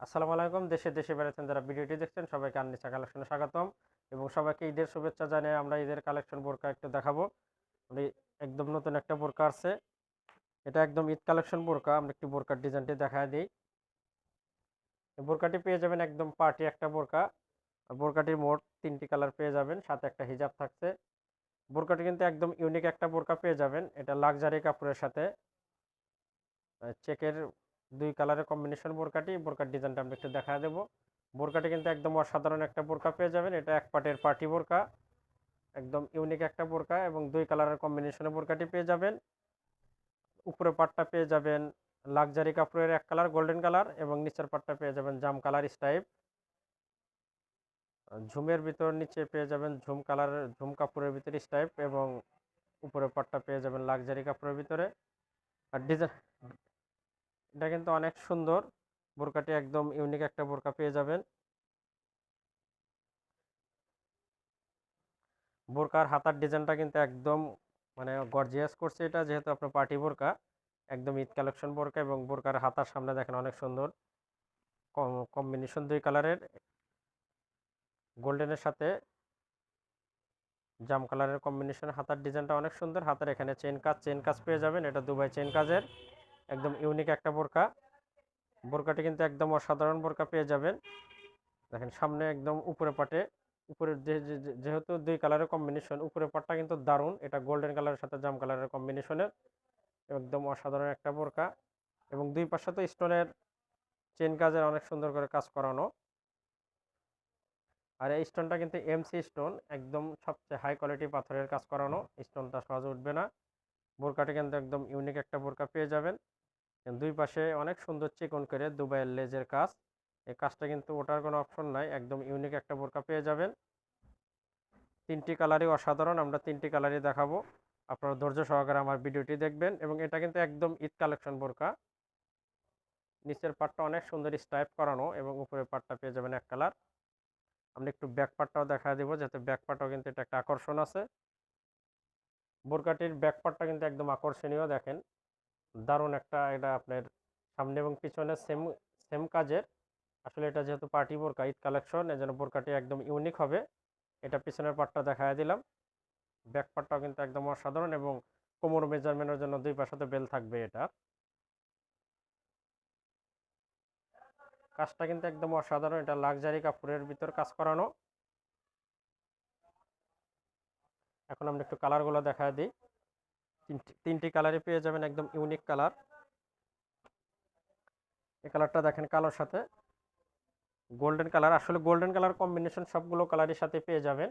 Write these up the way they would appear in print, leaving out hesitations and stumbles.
আসসালামু আলাইকুম। দেশে দেশে বেড়াচ্ছেন যারা ভিডিওটি দেখছেন সবাইকে আননিসা কালেকশনে স্বাগতম এবং সবাইকে ঈদের শুভেচ্ছা জানিয়ে আমরা ঈদের কালেকশন বোরকা একটু দেখাবো। আমরা একদম নতুন একটা বোরকা আছে, এটা একদম ঈদ কালেকশন বোরকা। আমরা একটি বোরকার ডিজাইনটি দেখায় দিই। এই বোরকাটি পেয়ে যাবেন একদম পার্টি একটা বোরকা। আর বোরকাটির মোট 3টি কালার পেয়ে যাবেন, সাথে একটা হিজাব থাকছে। বোরকাটি কিন্তু একদম ইউনিক একটা বোরকা পেয়ে যাবেন। এটা লাক্সারি কাপড়ের সাথে চেকের 2 কালারের কম্বিনেশন বোরকাটি। বোরকার ডিজাইনটা আমরা একটু দেখায় দেবো। বোরকাটি কিন্তু একদম অসাধারণ একটা বোরকা পেয়ে যাবেন। এটা এক পাটের পার্টি বোরকা, একদম ইউনিক একটা বোরকা এবং 2 কালারের কম্বিনেশনে বোরকাটি পেয়ে যাবেন। উপরে পাটটা পেয়ে যাবেন লাক্সারি কাপড়ের এক কালার গোল্ডেন কালার এবং নিচের পাটটা পেয়ে যাবেন জাম কালার স্টাইপ। ঝুমের ভিতর নিচে পেয়ে যাবেন ঝুম কালারের ঝুম কাপড়ের ভিতরে স্টাইপ এবং উপরের পাটটা পেয়ে যাবেন লাক্সারি কাপড়ের ভিতরে। আর ডিজাইন এটা কিন্তু অনেক সুন্দর। বোরকাটি একদম ইউনিক একটা বোরকা পেয়ে যাবেন। বোরকার হাতার ডিজাইনটা কিন্তু একদম মানে গর্জিয়াস করছে, এটা যেহেতু আপনার পার্টি বোরকা, একদম ঈদ কালেকশন বোরকা। এবং বোরকার হাতার সামনে দেখেন অনেক সুন্দর কম্বিনেশন 2 কালারের গোল্ডেনের সাথে জাম কালারের কম্বিনেশন। হাতার ডিজাইনটা অনেক সুন্দর। হাতার এখানে চেন কাজ পেয়ে যাবেন, এটা দুবাই চেন কাজের একদম ইউনিক একটা বোরকা। বোরকাটি কিন্তু একদম অসাধারণ বোরকা পেয়ে যাবেন। দেখেন সামনে একদম উপরে পাটে উপরে যেহেতু 2 কালারের কম্বিনেশন, উপরের পাটটা কিন্তু দারুণ, এটা গোল্ডেন কালারের সাথে জাম কালারের কম্বিনেশনের একদম অসাধারণ একটা বোরকা। এবং 2 পাশে তো স্টোনের চেন কাজের অনেক সুন্দর করে কাজ করানো। আর এই স্টোনটা কিন্তু এমসি স্টোন, একদম সবচেয়ে হাই কোয়ালিটি পাথরের কাজ করানো। স্টোনটা সহজে উঠবে না। বোরকাটি কিন্তু একদম ইউনিক একটা বোরকা পেয়ে যাবেন। 2 পাশে অনেক সুন্দর চিকন করে দুবাইয়ের লেজের কাজ। এই কাজটা কিন্তু ওঠার কোনো অপশন নাই, একদম ইউনিক একটা বোরকা পেয়ে যাবেন। 3টি কালারই অসাধারণ, আমরা 3টি কালারই দেখাবো। আপনারা ধৈর্য সহকারে আমার ভিডিওটি দেখবেন। এবং এটা কিন্তু একদম ঈদ কালেকশন বোরকা। নিচের পাটটা অনেক সুন্দর স্টাইপ করানো এবং উপরের পাটটা পেয়ে যাবেন এক কালার। আমরা একটু ব্যাক পার্টটাও দেখা দেবো, যাতে ব্যাক পার্টও কিন্তু এটা একটা আকর্ষণ আছে। বোরকাটির ব্যাক পার্টটা কিন্তু একদম আকর্ষণীয়, দেখেন দারুণ একটা। এটা আপনার সামনে এবং পিছনে সেম সেম কাজের। আসলে এটা যেহেতু পার্টি বোরকা ঈদ কালেকশন, এজন্য বোরকাটি একদম ইউনিক হবে। এটা পিছনের পার্টটা দেখায় দিলাম। ব্যাক পার্টটাও কিন্তু একদম অসাধারণ এবং কোমর মেজারমেন্টের জন্য 2 পাশে বেল থাকবে। এটা কাজটা কিন্তু একদম অসাধারণ, এটা লাক্সারি কাপড়ের ভিতর কাজ করানো। এখন আমরা একটু কালারগুলো দেখায় দিই। তিনটি কালারই পেয়ে যাবেন, একদম ইউনিক কালার। এই কালারটা দেখেন কালোর সাথে গোল্ডেন কালার। আসলে গোল্ডেন কালার কম্বিনেশন সবগুলো কালারের সাথে পেয়ে যাবেন।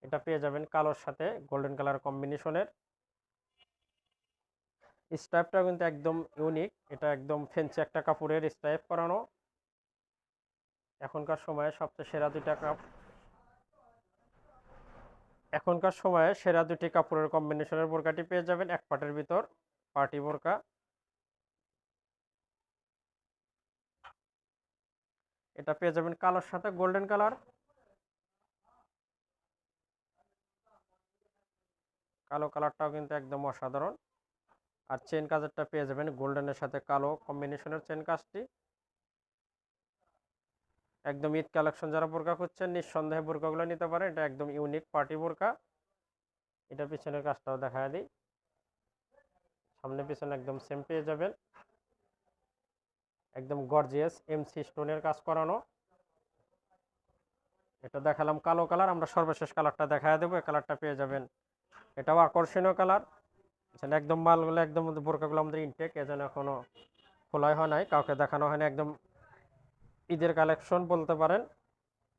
এটা পেয়ে যাবেন কালোর সাথে গোল্ডেন কালার কম্বিনেশনের। স্টাইপটা কিন্তু একদম ইউনিক, এটা একদম ফেন্সি একটা কাপড়ের স্টাইপ করানো। এখনকার সময়ে সবচেয়ে সেরা দুইটা এখনকার সময়ে সেরা 2টি কাপড়ের কম্বিনেশনের বোরকাটি পেয়ে যাবেন এক পাটের ভিতর পার্টি বোরকা। এটা পেয়ে যাবেন কালোর সাথে গোল্ডেন কালার। কালো কালারটাও কিন্তু একদম অসাধারণ। আর চেন কাজেরটা পেয়ে যাবেন গোল্ডেনের সাথে কালো কম্বিনেশনের চেন কাজটি। একদম ঈদ কালেকশন যারা বোরকা খুঁজছেন নিঃসন্দেহে বোরকাগুলো নিতে পারেন, এটা একদম ইউনিক পার্টি বোরকা। এটা পিছনের কাজটাও দেখা দিই। সামনে পিছনে একদম সেম পেয়ে যাবেন, একদম গর্জিয়াস এমসি স্টোনের কাজ করানো। এটা দেখালাম কালো কালার, আমরা সর্বশেষ কালারটা দেখায় দেবো। এই কালারটা পেয়ে যাবেন, এটাও আকর্ষণীয় কালার। একদম মালগুলো একদম বোরকাগুলো আমাদের ইনটেক, এজন্য এখনো খোলাই হয় নাই, কাউকে দেখানো হয় না। একদম ঈদের কালেকশন বলতে পারেন।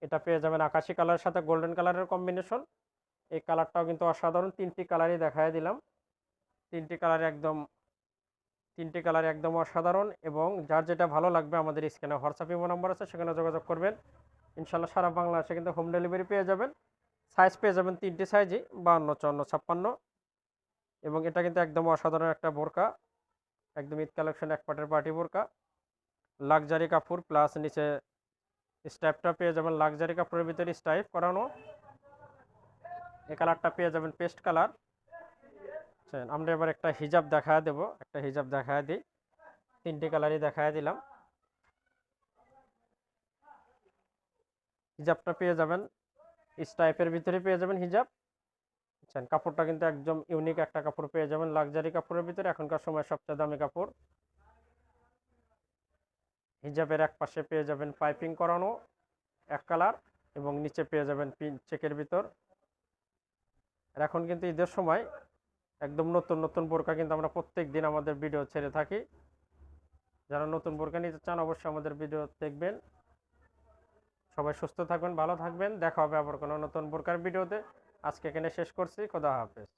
এটা পেয়ে যাবেন আকাশি কালারের সাথে গোল্ডেন কালারের কম্বিনেশন। এই কালারটাও কিন্তু অসাধারণ। 3টি কালারই দেখায় দিলাম। 3টি কালার একদম 3টি কালার একদম অসাধারণ। এবং যার যেটা ভালো লাগবে আমাদের স্ক্রিনে হোয়াটসঅ্যাপ ইমো নাম্বার আছে, সেখানে যোগাযোগ করবেন। ইনশাল্লাহ সারা বাংলাদেশে কিন্তু হোম ডেলিভারি পেয়ে যাবেন। সাইজ পেয়ে যাবেন 3টি সাইজই, 52, 54, 56। এবং এটা কিন্তু একদম অসাধারণ একটা বোরকা, একদম ঈদ কালেকশন এক পাটের পার্টি বোরকা। লাক্সারি কাপড় প্লাস নিচে স্টাইপটা পেয়ে যাবেন লাক্সারি কাপড়ের ভিতরে স্টাইপ করানো। এই কালারটা পেয়ে যাবেন পেস্ট কালার। আমরা এবার একটা হিজাব দেখায় দেব, একটা হিজাব দেখায় দিই। 3টি কালারই দেখায় দিলাম। হিজাবটা পেয়ে যাবেন স্ট্রাইপের ভিতরে পেয়ে যাবেন হিজাব। বুঝছেন, কাপড়টা কিন্তু একদম ইউনিক একটা কাপড় পেয়ে যাবেন, লাক্সারি কাপড়ের ভিতরে এখনকার সময় সবচেয়ে দামি কাপড়। হিজাবের এক পাশে পেয়ে যাবেন পাইপিং করানো এক কালার, এবং নিচে পেয়ে যাবেন পিন চেকের ভিতর। আর এখন কিন্তু ঈদের সময় একদম নতুন নতুন বোরকা কিন্তু আমরা প্রত্যেক দিন আমাদের ভিডিও ছেড়ে থাকি। যারা নতুন বোরকা নিতে চান অবশ্যই আমাদের ভিডিও দেখবেন। সবাই সুস্থ থাকবেন, ভালো থাকবেন, দেখা হবে আবার কোনো নতুন বোরকার ভিডিওতে। আজকে এখানে শেষ করছি, খোদা হাফেজ।